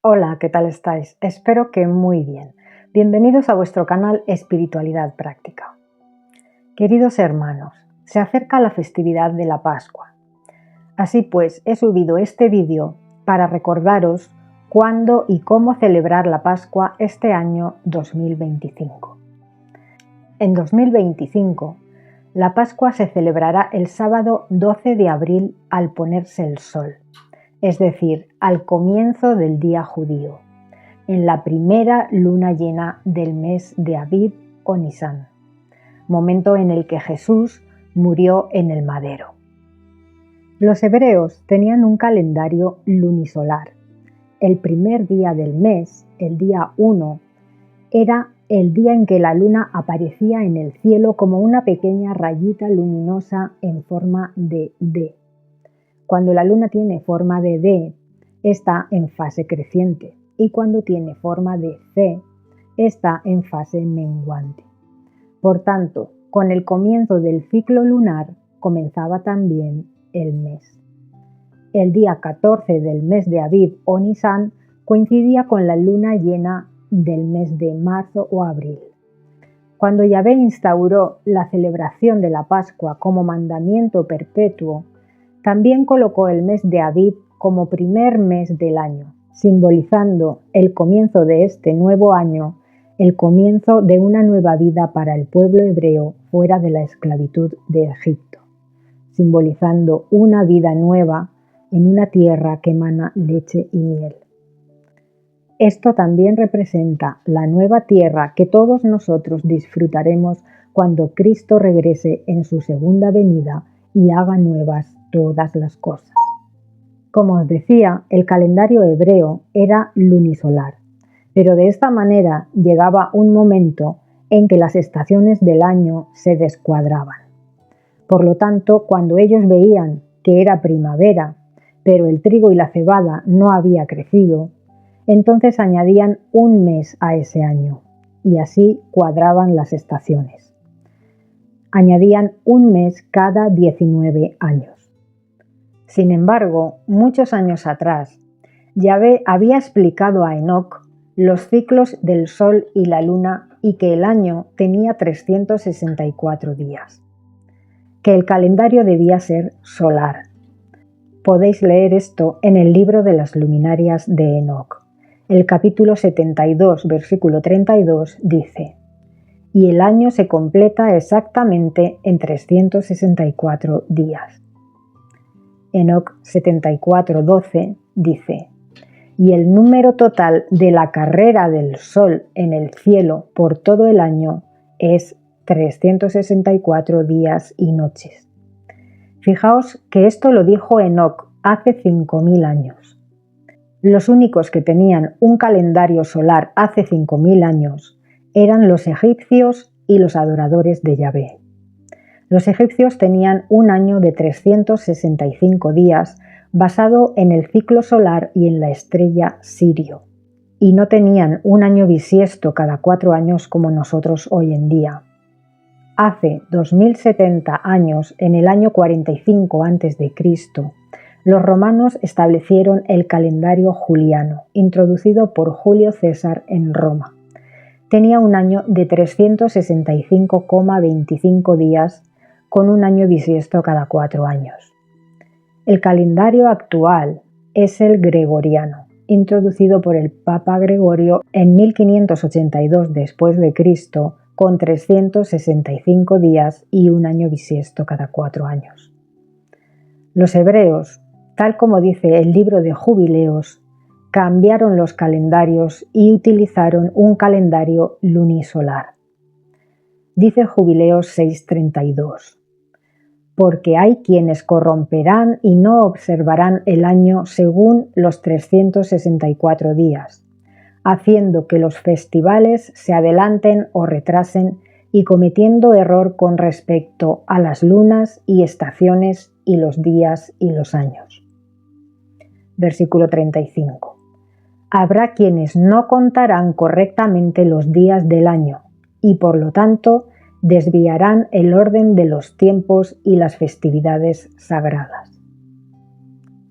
Hola, ¿qué tal estáis? Espero que muy bien. Bienvenidos a vuestro canal Espiritualidad Práctica. Queridos hermanos, se acerca la festividad de la Pascua. Así pues, he subido este vídeo para recordaros cuándo y cómo celebrar la Pascua este año 2025. En 2025, la Pascua se celebrará el sábado 12 de abril al ponerse el sol, es decir, al comienzo del día judío, en la primera luna llena del mes de Aviv o Nisán, momento en el que Jesús murió en el madero. Los hebreos tenían un calendario lunisolar. El primer día del mes, el día 1, era el día en que la luna aparecía en el cielo como una pequeña rayita luminosa en forma de D. Cuando la luna tiene forma de D, está en fase creciente, y cuando tiene forma de C, está en fase menguante. Por tanto, con el comienzo del ciclo lunar comenzaba también el mes. El día 14 del mes de Aviv o Nisán coincidía con la luna llena del mes de marzo o abril. Cuando Yahvé instauró la celebración de la Pascua como mandamiento perpetuo, también colocó el mes de Aviv como primer mes del año, simbolizando el comienzo de este nuevo año, el comienzo de una nueva vida para el pueblo hebreo fuera de la esclavitud de Egipto, simbolizando una vida nueva en una tierra que emana leche y miel. Esto también representa la nueva tierra que todos nosotros disfrutaremos cuando Cristo regrese en su segunda venida y haga nuevas todas las cosas. Como os decía, el calendario hebreo era lunisolar, pero de esta manera llegaba un momento en que las estaciones del año se descuadraban. Por lo tanto, cuando ellos veían que era primavera, pero el trigo y la cebada no había crecido, entonces añadían un mes a ese año, y así cuadraban las estaciones. Añadían un mes cada 19 años. Sin embargo, muchos años atrás, Yahvé había explicado a Enoc los ciclos del sol y la luna y que el año tenía 364 días, que el calendario debía ser solar. Podéis leer esto en el libro de las luminarias de Enoc. El capítulo 72, versículo 32 dice: y el año se completa exactamente en 364 días. Enoc 74:12 dice: y el número total de la carrera del sol en el cielo por todo el año es 364 días y noches. Fijaos que esto lo dijo Enoc hace 5000 años. Los únicos que tenían un calendario solar hace 5000 años eran los egipcios y los adoradores de Yahvé. Los egipcios tenían un año de 365 días basado en el ciclo solar y en la estrella Sirio, y no tenían un año bisiesto cada 4 años como nosotros hoy en día. Hace 2070 años, en el año 45 a.C., los romanos establecieron el calendario juliano, introducido por Julio César en Roma. Tenía un año de 365,25 días, con un año bisiesto cada 4 años. El calendario actual es el gregoriano, introducido por el Papa Gregorio en 1582 después de Cristo, con 365 días y un año bisiesto cada 4 años. Los hebreos, tal como dice el libro de Jubileos, cambiaron los calendarios y utilizaron un calendario lunisolar. Dice Jubileos 6:32: porque hay quienes corromperán y no observarán el año según los 364 días, haciendo que los festivales se adelanten o retrasen y cometiendo error con respecto a las lunas y estaciones y los días y los años. Versículo 35. Habrá quienes no contarán correctamente los días del año y por lo tanto desviarán el orden de los tiempos y las festividades sagradas.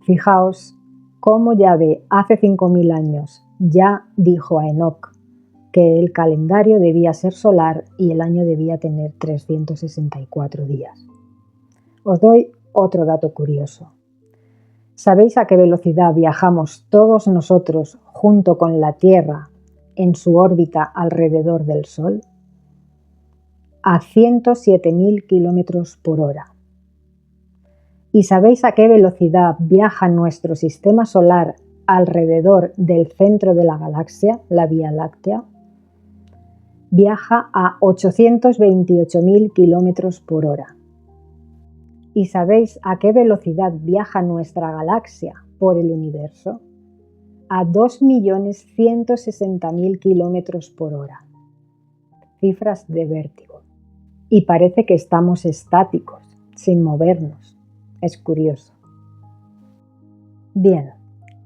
Fijaos cómo Yahvé hace 5000 años ya dijo a Enoc que el calendario debía ser solar y el año debía tener 364 días. Os doy otro dato curioso. ¿Sabéis a qué velocidad viajamos todos nosotros junto con la Tierra en su órbita alrededor del Sol? A 107.000 kilómetros por hora. ¿Y sabéis a qué velocidad viaja nuestro sistema solar alrededor del centro de la galaxia, la Vía Láctea? Viaja a 828.000 kilómetros por hora. ¿Y sabéis a qué velocidad viaja nuestra galaxia por el universo? A 2.160.000 kilómetros por hora. Cifras de vértigo. Y parece que estamos estáticos, sin movernos. Es curioso. Bien,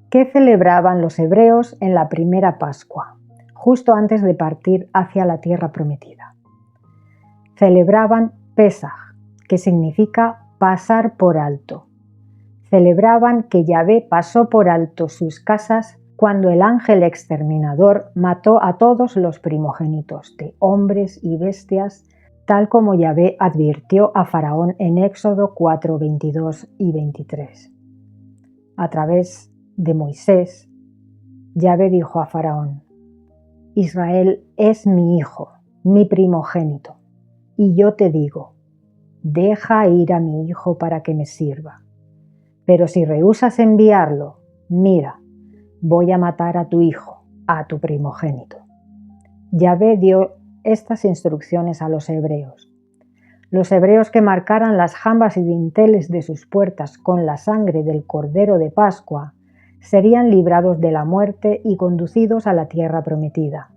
¿qué celebraban los hebreos en la primera Pascua, justo antes de partir hacia la tierra prometida? Celebraban Pesaj, que significa pasar por alto. Celebraban que Yahvé pasó por alto sus casas cuando el ángel exterminador mató a todos los primogénitos de hombres y bestias, tal como Yahvé advirtió a Faraón en Éxodo 4, 22 y 23. A través de Moisés, Yahvé dijo a Faraón: Israel es mi hijo, mi primogénito, y yo te digo, deja ir a mi hijo para que me sirva. Pero si rehusas enviarlo, mira, voy a matar a tu hijo, a tu primogénito. Yahvé dio estas instrucciones a los hebreos. Los hebreos que marcaran las jambas y dinteles de sus puertas con la sangre del Cordero de Pascua serían librados de la muerte y conducidos a la tierra prometida,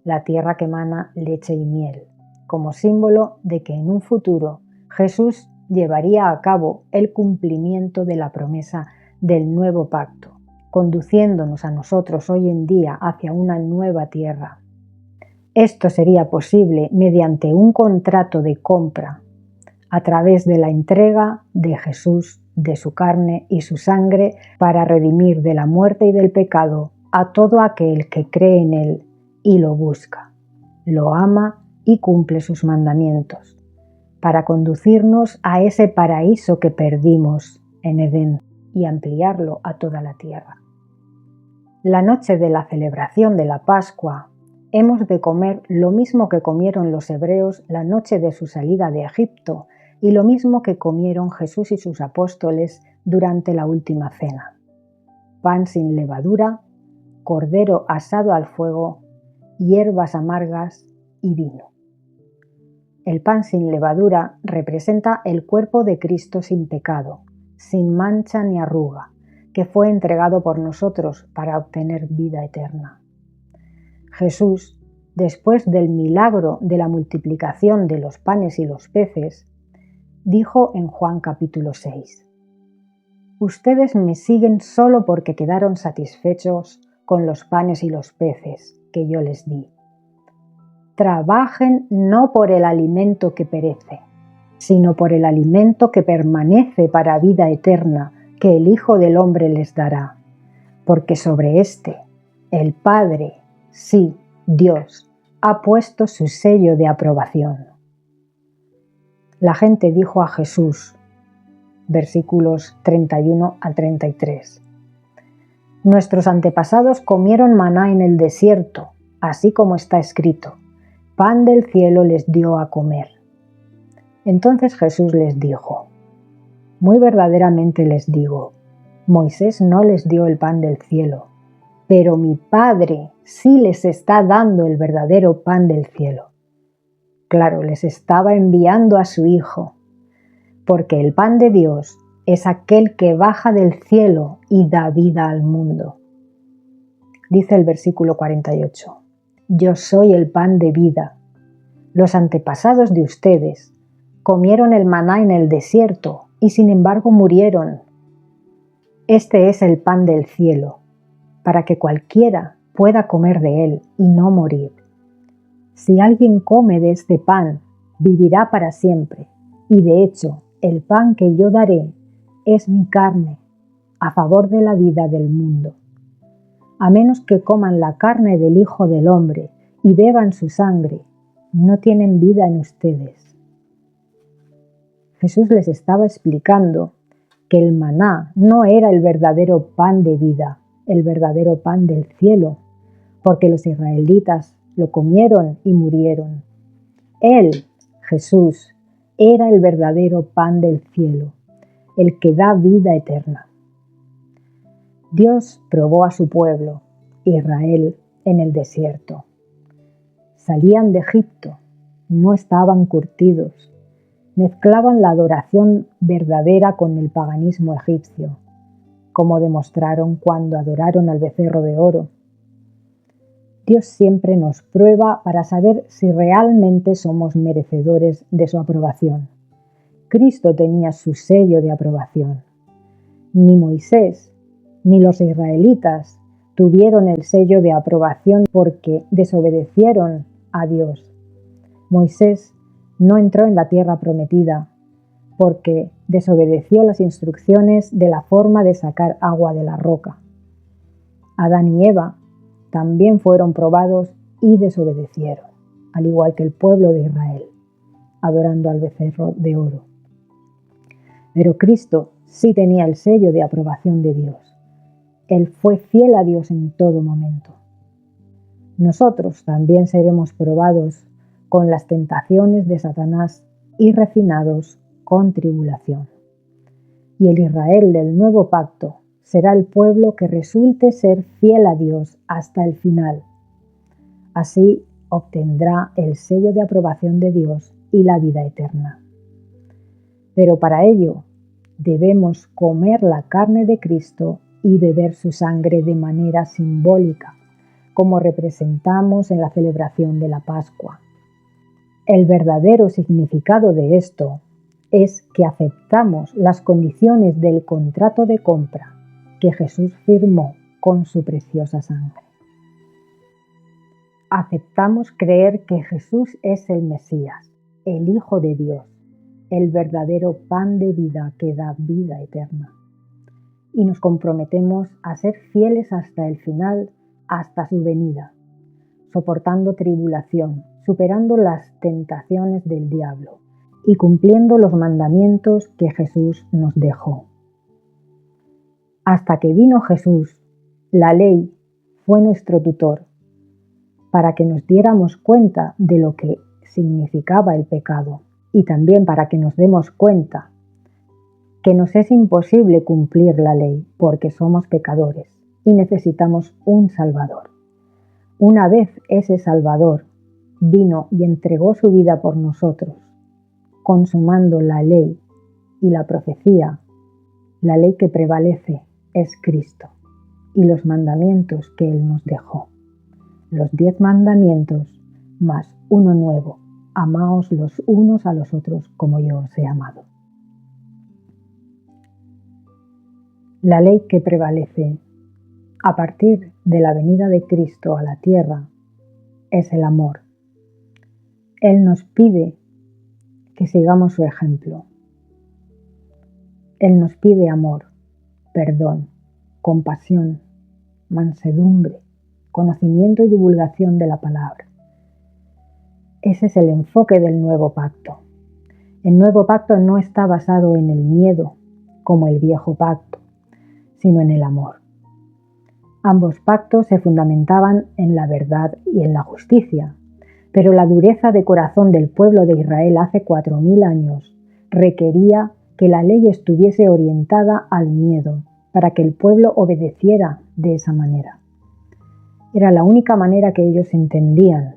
la tierra que emana leche y miel, como símbolo de que en un futuro Jesús llevaría a cabo el cumplimiento de la promesa del nuevo pacto, conduciéndonos a nosotros hoy en día hacia una nueva tierra. Esto sería posible mediante un contrato de compra, a través de la entrega de Jesús, de su carne y su sangre, para redimir de la muerte y del pecado a todo aquel que cree en Él y lo busca, lo ama y cumple sus mandamientos, para conducirnos a ese paraíso que perdimos en Edén y ampliarlo a toda la tierra. La noche de la celebración de la Pascua, hemos de comer lo mismo que comieron los hebreos la noche de su salida de Egipto y lo mismo que comieron Jesús y sus apóstoles durante la última cena: pan sin levadura, cordero asado al fuego, hierbas amargas y vino. El pan sin levadura representa el cuerpo de Cristo sin pecado, sin mancha ni arruga, que fue entregado por nosotros para obtener vida eterna. Jesús, después del milagro de la multiplicación de los panes y los peces, dijo en Juan capítulo 6: Ustedes me siguen solo porque quedaron satisfechos con los panes y los peces que yo les di. Trabajen no por el alimento que perece, sino por el alimento que permanece para vida eterna, que el Hijo del Hombre les dará, porque sobre éste el Padre, sí, Dios, ha puesto su sello de aprobación. La gente dijo a Jesús, versículos 31 al 33, Nuestros antepasados comieron maná en el desierto, así como está escrito, pan del cielo les dio a comer. Entonces Jesús les dijo, muy verdaderamente les digo, Moisés no les dio el pan del cielo, pero mi Padre sí les está dando el verdadero pan del cielo. Claro, les estaba enviando a su Hijo, porque el pan de Dios es aquel que baja del cielo y da vida al mundo. Dice el versículo 48, Yo soy el pan de vida. Los antepasados de ustedes comieron el maná en el desierto y sin embargo murieron. Este es el pan del cielo, para que cualquiera pueda comer de él y no morir. Si alguien come de este pan, vivirá para siempre, y de hecho, el pan que yo daré es mi carne, a favor de la vida del mundo. A menos que coman la carne del Hijo del Hombre y beban su sangre, no tienen vida en ustedes. Jesús les estaba explicando que el maná no era el verdadero pan de vida, el verdadero pan del cielo, porque los israelitas lo comieron y murieron. Él, Jesús, era el verdadero pan del cielo, el que da vida eterna. Dios probó a su pueblo, Israel, en el desierto. Salían de Egipto, no estaban curtidos, mezclaban la adoración verdadera con el paganismo egipcio, como demostraron cuando adoraron al becerro de oro. Dios siempre nos prueba para saber si realmente somos merecedores de su aprobación. Cristo tenía su sello de aprobación. Ni Moisés ni los israelitas tuvieron el sello de aprobación porque desobedecieron a Dios. Moisés no entró en la tierra prometida porque desobedeció las instrucciones de la forma de sacar agua de la roca. Adán y Eva también fueron probados y desobedecieron, al igual que el pueblo de Israel, adorando al becerro de oro. Pero Cristo sí tenía el sello de aprobación de Dios. Él fue fiel a Dios en todo momento. Nosotros también seremos probados con las tentaciones de Satanás y refinados con tribulación. Y el Israel del nuevo pacto será el pueblo que resulte ser fiel a Dios hasta el final. Así obtendrá el sello de aprobación de Dios y la vida eterna. Pero para ello debemos comer la carne de Cristo y beber su sangre de manera simbólica, como representamos en la celebración de la Pascua. El verdadero significado de esto es que aceptamos las condiciones del contrato de compra que Jesús firmó con su preciosa sangre. Aceptamos creer que Jesús es el Mesías, el Hijo de Dios, el verdadero pan de vida que da vida eterna. Y nos comprometemos a ser fieles hasta el final, hasta su venida, soportando tribulación, superando las tentaciones del diablo y cumpliendo los mandamientos que Jesús nos dejó. Hasta que vino Jesús, la ley fue nuestro tutor, para que nos diéramos cuenta de lo que significaba el pecado y también para que nos demos cuenta que nos es imposible cumplir la ley porque somos pecadores y necesitamos un Salvador. Una vez ese Salvador vino y entregó su vida por nosotros, consumando la ley y la profecía, la ley que prevalece es Cristo y los mandamientos que Él nos dejó. Los 10 mandamientos más uno nuevo: amaos los unos a los otros como yo os he amado. La ley que prevalece a partir de la venida de Cristo a la tierra es el amor. Él nos pide que sigamos su ejemplo. Él nos pide amor, perdón, compasión, mansedumbre, conocimiento y divulgación de la palabra. Ese es el enfoque del nuevo pacto. El nuevo pacto no está basado en el miedo, como el viejo pacto, sino en el amor. Ambos pactos se fundamentaban en la verdad y en la justicia, pero la dureza de corazón del pueblo de Israel hace 4000 años requería que la ley estuviese orientada al miedo para que el pueblo obedeciera de esa manera. Era la única manera que ellos entendían,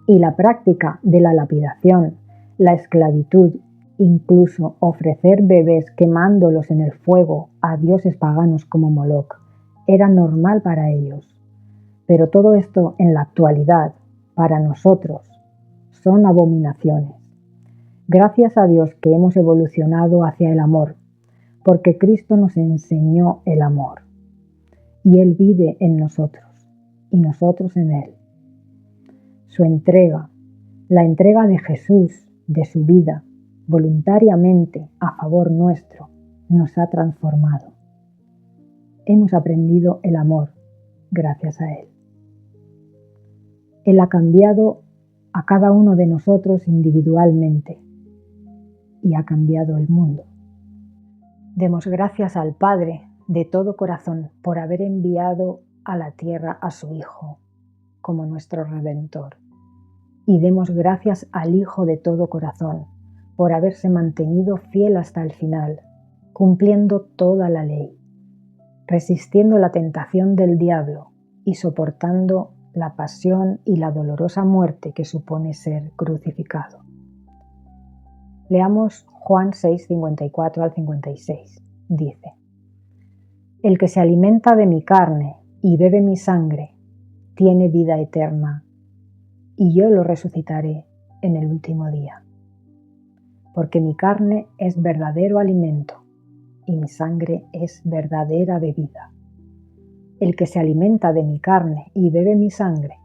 y la práctica de la lapidación, la esclavitud, incluso ofrecer bebés quemándolos en el fuego a dioses paganos como Moloch, era normal para ellos. Pero todo esto en la actualidad, para nosotros, son abominaciones. Gracias a Dios que hemos evolucionado hacia el amor, porque Cristo nos enseñó el amor. Y Él vive en nosotros, y nosotros en Él. Su entrega, la entrega de Jesús, de su vida, voluntariamente a favor nuestro, nos ha transformado. hemos aprendido el amor gracias a Él. Él ha cambiado a cada uno de nosotros individualmente y ha cambiado el mundo. Demos gracias al Padre de todo corazón por haber enviado a la tierra a su Hijo como nuestro Redentor. Y demos gracias al Hijo de todo corazón por haberse mantenido fiel hasta el final, cumpliendo toda la ley, resistiendo la tentación del diablo y soportando la pasión y la dolorosa muerte que supone ser crucificado. Leamos Juan 6, 54 al 56. Dice: El que se alimenta de mi carne y bebe mi sangre, tiene vida eterna, y yo lo resucitaré en el último día. Porque mi carne es verdadero alimento, y mi sangre es verdadera bebida. El que se alimenta de mi carne y bebe mi sangre,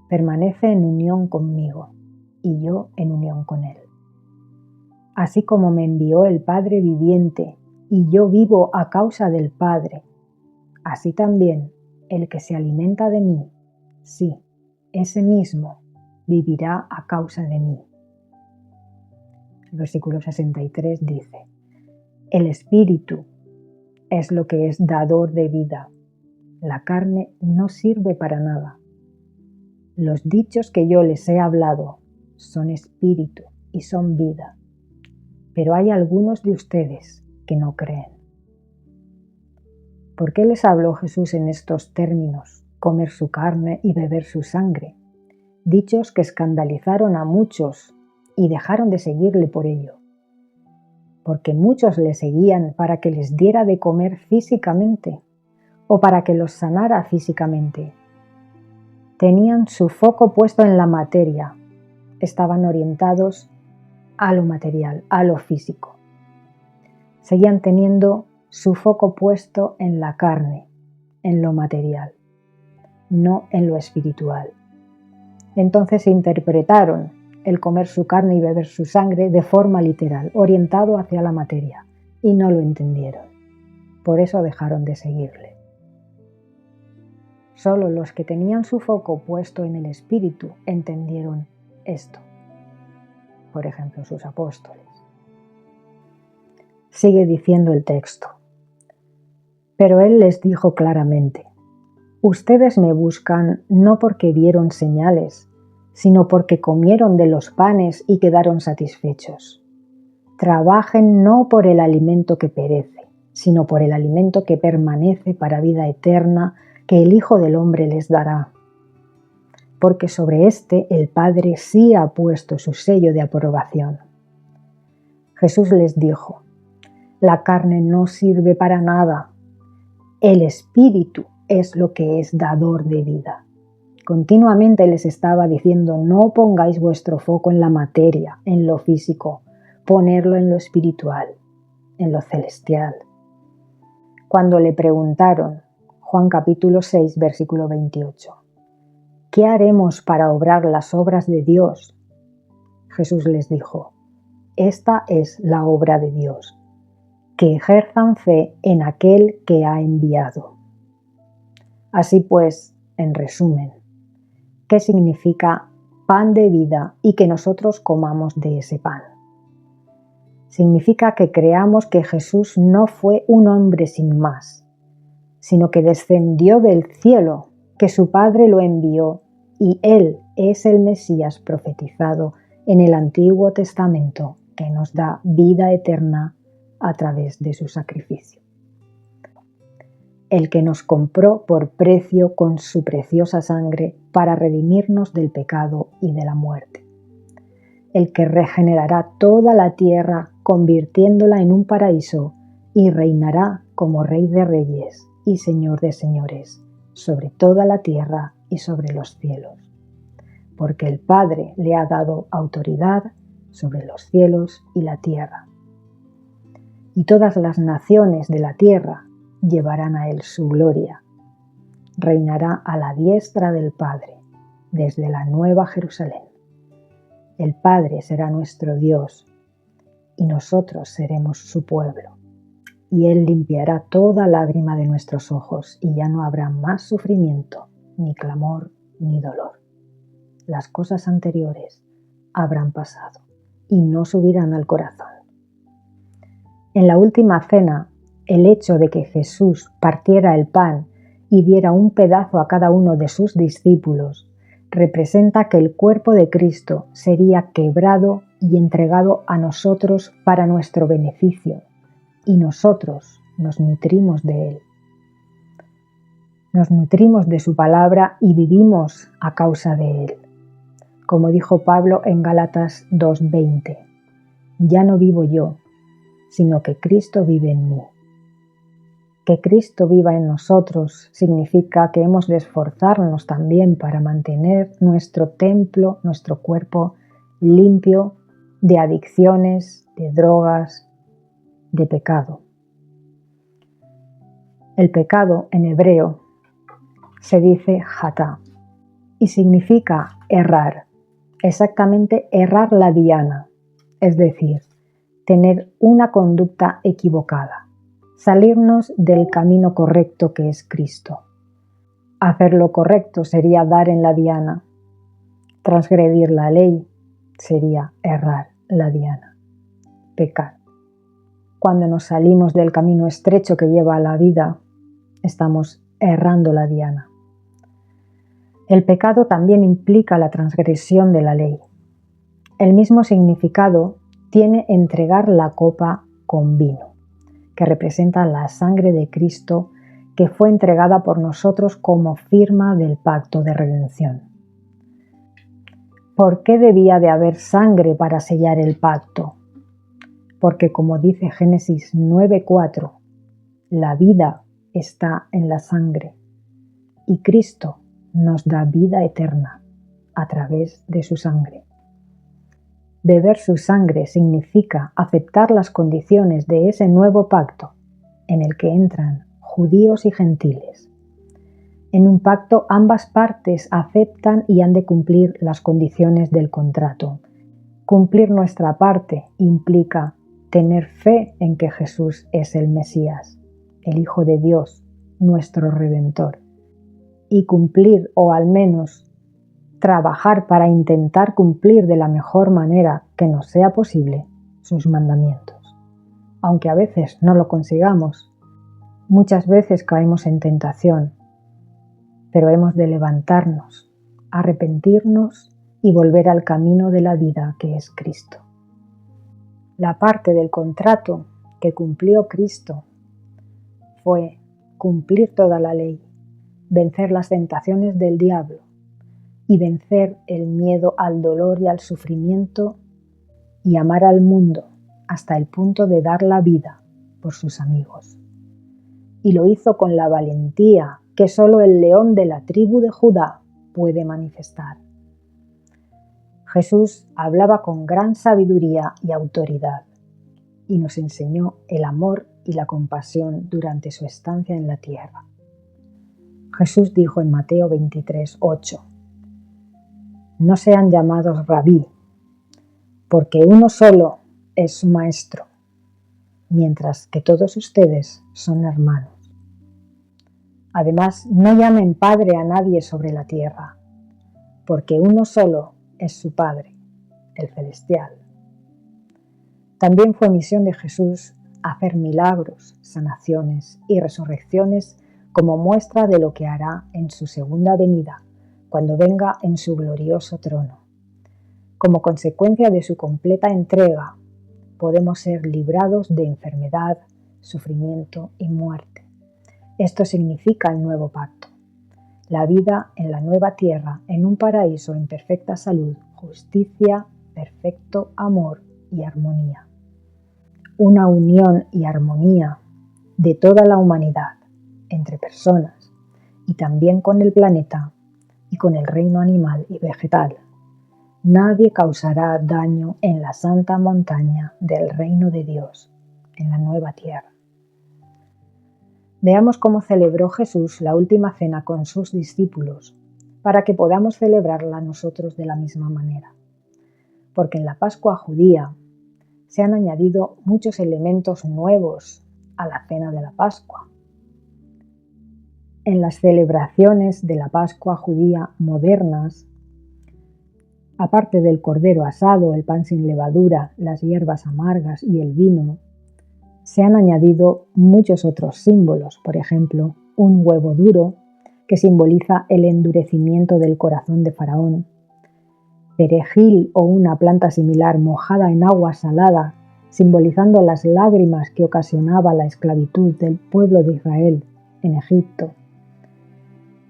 permanece en unión conmigo, y yo en unión con él. Así como me envió el Padre viviente, y yo vivo a causa del Padre, así también el que se alimenta de mí, sí, ese mismo, vivirá a causa de mí. El versículo 63 dice: El Espíritu es lo que es dador de vida. La carne no sirve para nada. Los dichos que yo les he hablado son espíritu y son vida. Pero hay algunos de ustedes que no creen. ¿Por qué les habló Jesús en estos términos, comer su carne y beber su sangre? Dichos que escandalizaron a muchos y dejaron de seguirle por ello. Porque muchos le seguían para que les diera de comer físicamente o para que los sanara físicamente. Tenían su foco puesto en la materia, estaban orientados a lo material, a lo físico. Seguían teniendo su foco puesto en la carne, en lo material, no en lo espiritual. Entonces interpretaron el comer su carne y beber su sangre de forma literal, orientado hacia la materia, y no lo entendieron. Por eso dejaron de seguirle. Solo los que tenían su foco puesto en el espíritu entendieron esto. Por ejemplo, sus apóstoles. Sigue diciendo el texto: Pero él les dijo claramente: Ustedes me buscan no porque vieron señales, sino porque comieron de los panes y quedaron satisfechos. Trabajen no por el alimento que perece, sino por el alimento que permanece para vida eterna, que el Hijo del Hombre les dará. Porque sobre este el Padre sí ha puesto su sello de aprobación. Jesús les dijo: La carne no sirve para nada. El Espíritu es lo que es dador de vida. Continuamente les estaba diciendo: no pongáis vuestro foco en la materia, en lo físico, ponerlo en lo espiritual, en lo celestial. Cuando le preguntaron, Juan capítulo 6, versículo 28, ¿qué haremos para obrar las obras de Dios? Jesús les dijo: esta es la obra de Dios, que ejerzan fe en aquel que ha enviado. Así pues, en resumen, ¿qué significa pan de vida y que nosotros comamos de ese pan? Significa que creamos que Jesús no fue un hombre sin más, sino que descendió del cielo, que su Padre lo envió y Él es el Mesías profetizado en el Antiguo Testamento que nos da vida eterna a través de su sacrificio. El que nos compró por precio con su preciosa sangre para redimirnos del pecado y de la muerte. El que regenerará toda la tierra convirtiéndola en un paraíso y reinará como Rey de Reyes y Señor de Señores sobre toda la tierra y sobre los cielos. Porque el Padre le ha dado autoridad sobre los cielos y la tierra. Y todas las naciones de la tierra llevarán a él su gloria. Reinará a la diestra del Padre, desde la Nueva Jerusalén. El Padre será nuestro Dios, y nosotros seremos su pueblo. y Él limpiará toda lágrima de nuestros ojos, y ya no habrá más sufrimiento, ni clamor, ni dolor. Las cosas anteriores habrán pasado y no subirán al corazón. En la última cena, el hecho de que Jesús partiera el pan y diera un pedazo a cada uno de sus discípulos representa que el cuerpo de Cristo sería quebrado y entregado a nosotros para nuestro beneficio, y nosotros nos nutrimos de Él. Nos nutrimos de su palabra y vivimos a causa de Él. Como dijo Pablo en Gálatas 2:20, ya no vivo yo, sino que Cristo vive en mí. Que Cristo viva en nosotros significa que hemos de esforzarnos también para mantener nuestro templo, nuestro cuerpo limpio de adicciones, de drogas, de pecado. El pecado en hebreo se dice hatá y significa errar, exactamente errar la diana, es decir, tener una conducta equivocada, salirnos del camino correcto que es Cristo. Hacer lo correcto sería dar en la diana, transgredir la ley sería errar la diana, pecar. Cuando nos salimos del camino estrecho que lleva a la vida, estamos errando la diana. El pecado también implica la transgresión de la ley. El mismo significado tiene entregar la copa con vino, que representa la sangre de Cristo que fue entregada por nosotros como firma del pacto de redención. ¿Por qué debía de haber sangre para sellar el pacto? Porque como dice Génesis 9:4, la vida está en la sangre y Cristo nos da vida eterna a través de su sangre. Beber su sangre significa aceptar las condiciones de ese nuevo pacto en el que entran judíos y gentiles. En un pacto ambas partes aceptan y han de cumplir las condiciones del contrato. Cumplir nuestra parte implica tener fe en que Jesús es el Mesías, el Hijo de Dios, nuestro Redentor, y cumplir, o al menos trabajar para intentar cumplir de la mejor manera que nos sea posible sus mandamientos. Aunque a veces no lo consigamos, muchas veces caemos en tentación, pero hemos de levantarnos, arrepentirnos y volver al camino de la vida que es Cristo. La parte del contrato que cumplió Cristo fue cumplir toda la ley, vencer las tentaciones del diablo y vencer el miedo al dolor y al sufrimiento y amar al mundo hasta el punto de dar la vida por sus amigos. Y lo hizo con la valentía que solo el león de la tribu de Judá puede manifestar. Jesús hablaba con gran sabiduría y autoridad y nos enseñó el amor y la compasión durante su estancia en la tierra. Jesús dijo en Mateo 23:8, no sean llamados rabí, porque uno solo es su maestro, mientras que todos ustedes son hermanos. Además, no llamen Padre a nadie sobre la tierra, porque uno solo es su Padre, el celestial. También fue misión de Jesús hacer milagros, sanaciones y resurrecciones como muestra de lo que hará en su segunda venida, cuando venga en su glorioso trono. Como consecuencia de su completa entrega, podemos ser librados de enfermedad, sufrimiento y muerte. Esto significa el nuevo pacto, la vida en la nueva tierra, en un paraíso en perfecta salud, justicia, perfecto amor y armonía. Una unión y armonía de toda la humanidad, entre personas, y también con el planeta y con el reino animal y vegetal. Nadie causará daño en la santa montaña del reino de Dios, en la nueva tierra. Veamos cómo celebró Jesús la última cena con sus discípulos, para que podamos celebrarla nosotros de la misma manera. Porque en la Pascua judía se han añadido muchos elementos nuevos a la cena de la Pascua. En las celebraciones de la Pascua judía modernas, aparte del cordero asado, el pan sin levadura, las hierbas amargas y el vino, se han añadido muchos otros símbolos, por ejemplo, un huevo duro, que simboliza el endurecimiento del corazón de Faraón, perejil o una planta similar mojada en agua salada, simbolizando las lágrimas que ocasionaba la esclavitud del pueblo de Israel en Egipto,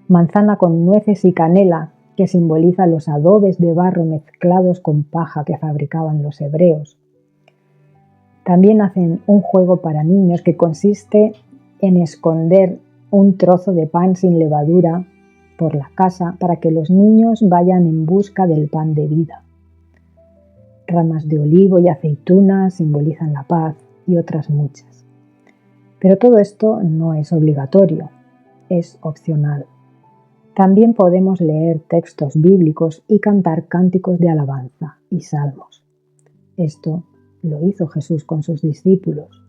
manzana con nueces y canela, que simboliza los adobes de barro mezclados con paja que fabricaban los hebreos. También hacen un juego para niños que consiste en esconder un trozo de pan sin levadura por la casa para que los niños vayan en busca del pan de vida. Ramas de olivo y aceituna simbolizan la paz y otras muchas. Pero todo esto no es obligatorio, es opcional. También podemos leer textos bíblicos y cantar cánticos de alabanza y salmos. Esto lo hizo Jesús con sus discípulos.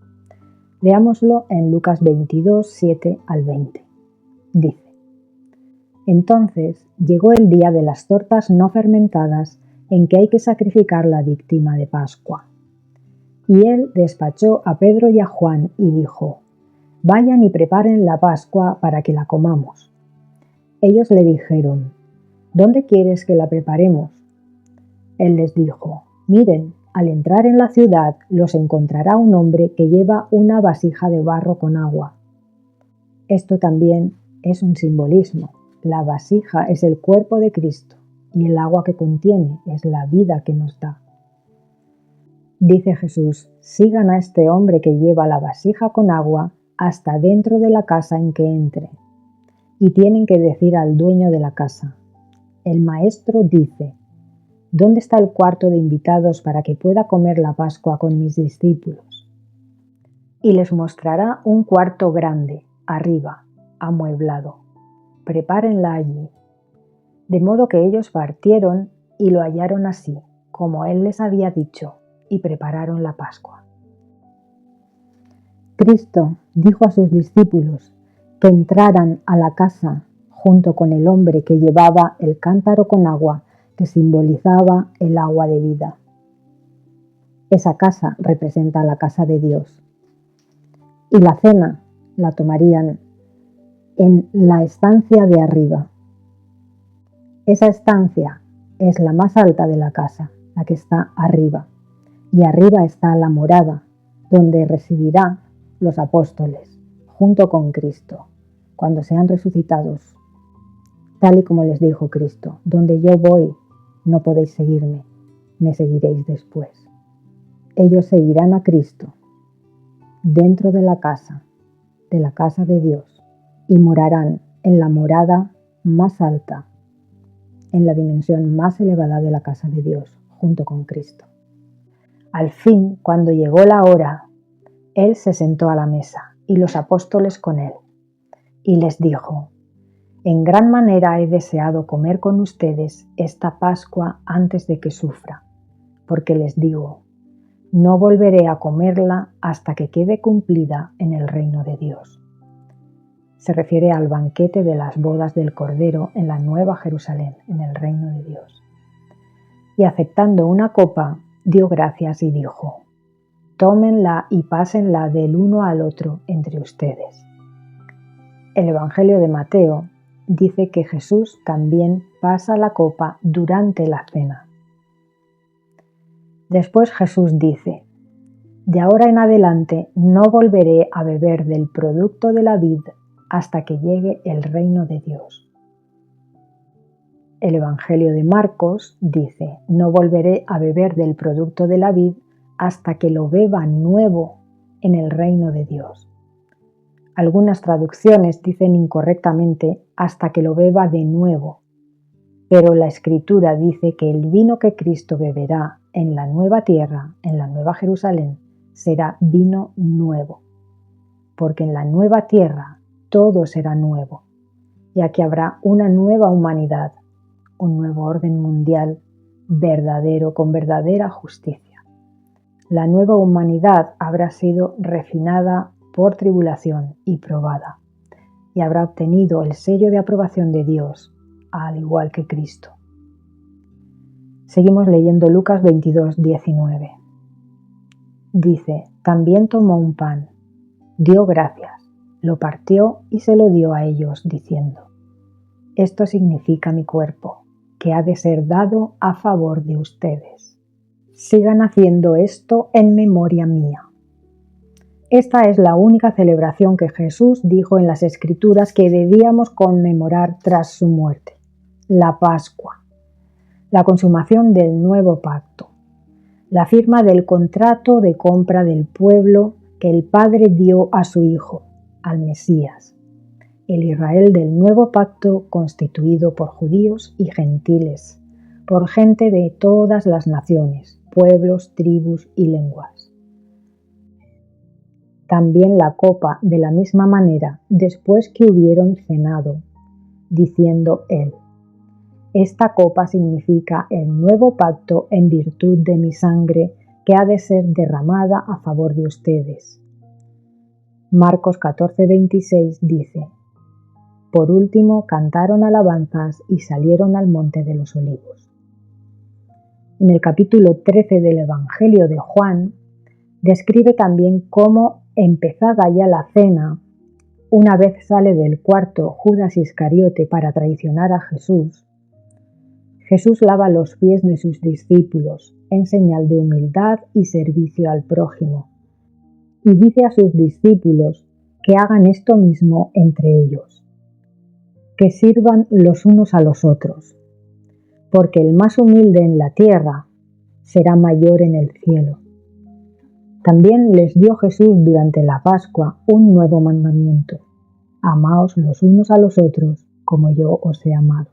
Leámoslo en Lucas 22, 7 al 20. Dice: Entonces llegó el día de las tortas no fermentadas en que hay que sacrificar la víctima de Pascua. Y él despachó a Pedro y a Juan y dijo: Vayan y preparen la Pascua para que la comamos. Ellos le dijeron: ¿Dónde quieres que la preparemos? Él les dijo: Miren, al entrar en la ciudad los encontrará un hombre que lleva una vasija de barro con agua. Esto también es un simbolismo. La vasija es el cuerpo de Cristo y el agua que contiene es la vida que nos da. Dice Jesús: sigan a este hombre que lleva la vasija con agua hasta dentro de la casa en que entre. Y tienen que decir al dueño de la casa: el maestro dice: ¿dónde está el cuarto de invitados para que pueda comer la Pascua con mis discípulos? Y les mostrará un cuarto grande, arriba, amueblado. Prepárenla allí. De modo que ellos partieron y lo hallaron así, como él les había dicho, y prepararon la Pascua. Cristo dijo a sus discípulos que entraran a la casa junto con el hombre que llevaba el cántaro con agua que simbolizaba el agua de vida. Esa casa representa la casa de Dios. Y la cena la tomarían en la estancia de arriba. Esa estancia es la más alta de la casa, la que está arriba. Y arriba está la morada, donde residirán los apóstoles, junto con Cristo, cuando sean resucitados. Tal y como les dijo Cristo: donde yo voy, no podéis seguirme, me seguiréis después. Ellos seguirán a Cristo dentro de la casa de Dios, y morarán en la morada más alta, en la dimensión más elevada de la casa de Dios, junto con Cristo. Al fin, cuando llegó la hora, Él se sentó a la mesa, y los apóstoles con Él, y les dijo: en gran manera he deseado comer con ustedes esta Pascua antes de que sufra, porque les digo, no volveré a comerla hasta que quede cumplida en el reino de Dios. Se refiere al banquete de las bodas del Cordero en la Nueva Jerusalén, en el reino de Dios. Y aceptando una copa, dio gracias y dijo: tómenla y pásenla del uno al otro entre ustedes. El Evangelio de Mateo dice que Jesús también pasa la copa durante la cena. Después Jesús dice: de ahora en adelante no volveré a beber del producto de la vid hasta que llegue el reino de Dios. El Evangelio de Marcos dice: no volveré a beber del producto de la vid hasta que lo beba nuevo en el reino de Dios. Algunas traducciones dicen incorrectamente hasta que lo beba de nuevo, pero la Escritura dice que el vino que Cristo beberá en la nueva tierra, en la nueva Jerusalén, será vino nuevo, porque en la nueva tierra todo será nuevo, ya que habrá una nueva humanidad, un nuevo orden mundial verdadero, con verdadera justicia. La nueva humanidad habrá sido refinada por tribulación y probada, y habrá obtenido el sello de aprobación de Dios, al igual que Cristo. Seguimos leyendo Lucas 22:19. Dice: también tomó un pan, dio gracias, lo partió y se lo dio a ellos, diciendo: esto significa mi cuerpo, que ha de ser dado a favor de ustedes. Sigan haciendo esto en memoria mía. Esta es la única celebración que Jesús dijo en las Escrituras que debíamos conmemorar tras su muerte: la Pascua, la consumación del nuevo pacto, la firma del contrato de compra del pueblo que el Padre dio a su Hijo, al Mesías, el Israel del nuevo pacto constituido por judíos y gentiles, por gente de todas las naciones, pueblos, tribus y lenguas. También la copa de la misma manera, después que hubieron cenado, diciendo él: esta copa significa el nuevo pacto en virtud de mi sangre que ha de ser derramada a favor de ustedes. Marcos 14:26 dice: por último cantaron alabanzas y salieron al monte de los olivos. En el capítulo 13 del Evangelio de Juan, describe también cómo, empezada ya la cena, una vez sale del cuarto Judas Iscariote para traicionar a Jesús, Jesús lava los pies de sus discípulos en señal de humildad y servicio al prójimo, y dice a sus discípulos que hagan esto mismo entre ellos, que sirvan los unos a los otros, porque el más humilde en la tierra será mayor en el cielo. También les dio Jesús durante la Pascua un nuevo mandamiento: amaos los unos a los otros como yo os he amado.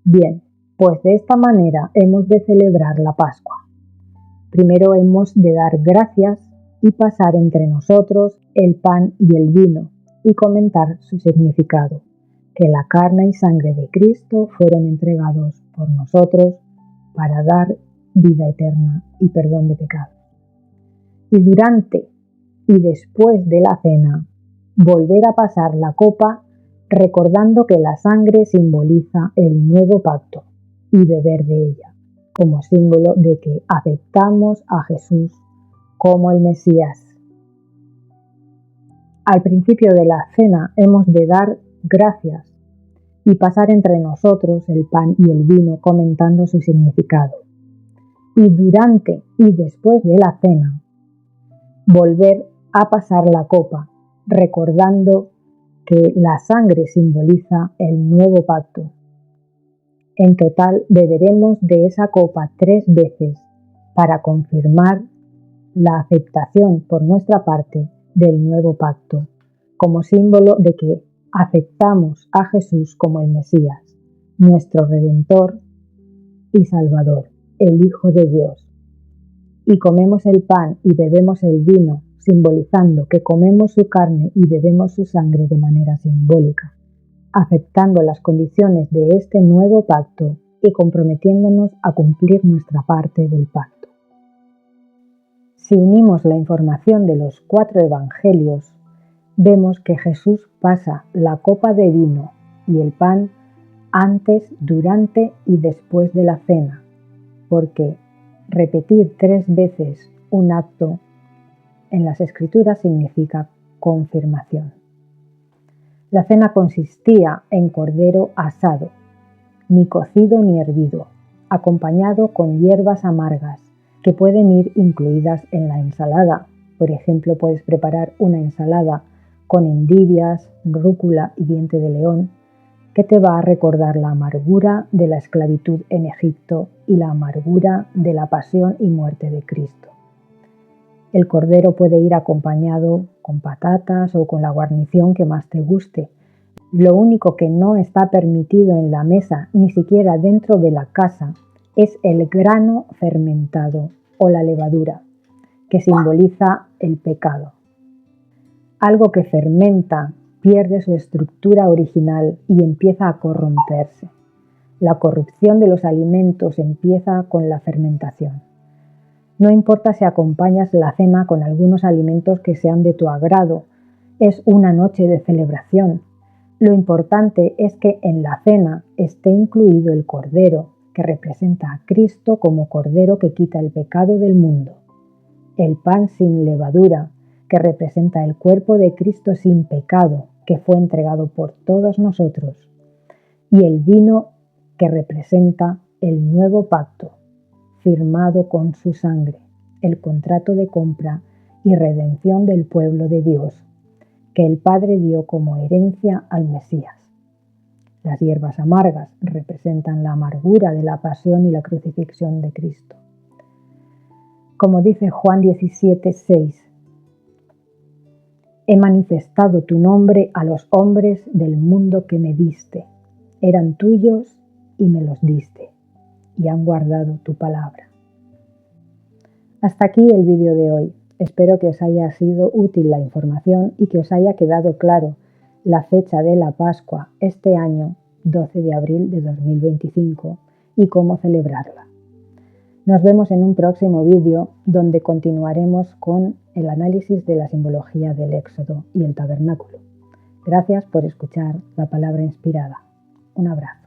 Bien, pues de esta manera hemos de celebrar la Pascua. Primero hemos de dar gracias y pasar entre nosotros el pan y el vino y comentar su significado, que la carne y sangre de Cristo fueron entregados por nosotros para dar vida eterna y perdón de pecados. Y durante y después de la cena, volver a pasar la copa recordando que la sangre simboliza el nuevo pacto y beber de ella, como símbolo de que aceptamos a Jesús como el Mesías. Al principio de la cena hemos de dar gracias y pasar entre nosotros el pan y el vino comentando su significado. Y durante y después de la cena, volver a pasar la copa, recordando que la sangre simboliza el nuevo pacto. En total beberemos de esa copa 3 veces para confirmar la aceptación por nuestra parte del nuevo pacto, como símbolo de que aceptamos a Jesús como el Mesías, nuestro Redentor y Salvador, el Hijo de Dios. Y comemos el pan y bebemos el vino, simbolizando que comemos su carne y bebemos su sangre de manera simbólica, aceptando las condiciones de este nuevo pacto y comprometiéndonos a cumplir nuestra parte del pacto. Si unimos la información de los 4 evangelios, vemos que Jesús pasa la copa de vino y el pan antes, durante y después de la cena, porque repetir 3 veces un acto en las Escrituras significa confirmación. La cena consistía en cordero asado, ni cocido ni hervido, acompañado con hierbas amargas que pueden ir incluidas en la ensalada. Por ejemplo, puedes preparar una ensalada con endivias, rúcula y diente de león, que te va a recordar la amargura de la esclavitud en Egipto y la amargura de la pasión y muerte de Cristo. El cordero puede ir acompañado con patatas o con la guarnición que más te guste. Lo único que no está permitido en la mesa, ni siquiera dentro de la casa, es el grano fermentado o la levadura, que simboliza el pecado. Algo que fermenta pierde su estructura original y empieza a corromperse. La corrupción de los alimentos empieza con la fermentación. No importa si acompañas la cena con algunos alimentos que sean de tu agrado, es una noche de celebración. Lo importante es que en la cena esté incluido el Cordero, que representa a Cristo como Cordero que quita el pecado del mundo. El pan sin levadura, que representa el cuerpo de Cristo sin pecado, que fue entregado por todos nosotros. Y el vino, que representa el nuevo pacto, firmado con su sangre, el contrato de compra y redención del pueblo de Dios, que el Padre dio como herencia al Mesías. Las hierbas amargas representan la amargura de la pasión y la crucifixión de Cristo. Como dice Juan 17:6, he manifestado tu nombre a los hombres del mundo que me diste. Eran tuyos y me los diste, y han guardado tu palabra. Hasta aquí el vídeo de hoy. Espero que os haya sido útil la información y que os haya quedado claro la fecha de la Pascua este año, 12 de abril de 2025, y cómo celebrarla. Nos vemos en un próximo vídeo donde continuaremos con el análisis de la simbología del Éxodo y el tabernáculo. Gracias por escuchar la palabra inspirada. Un abrazo.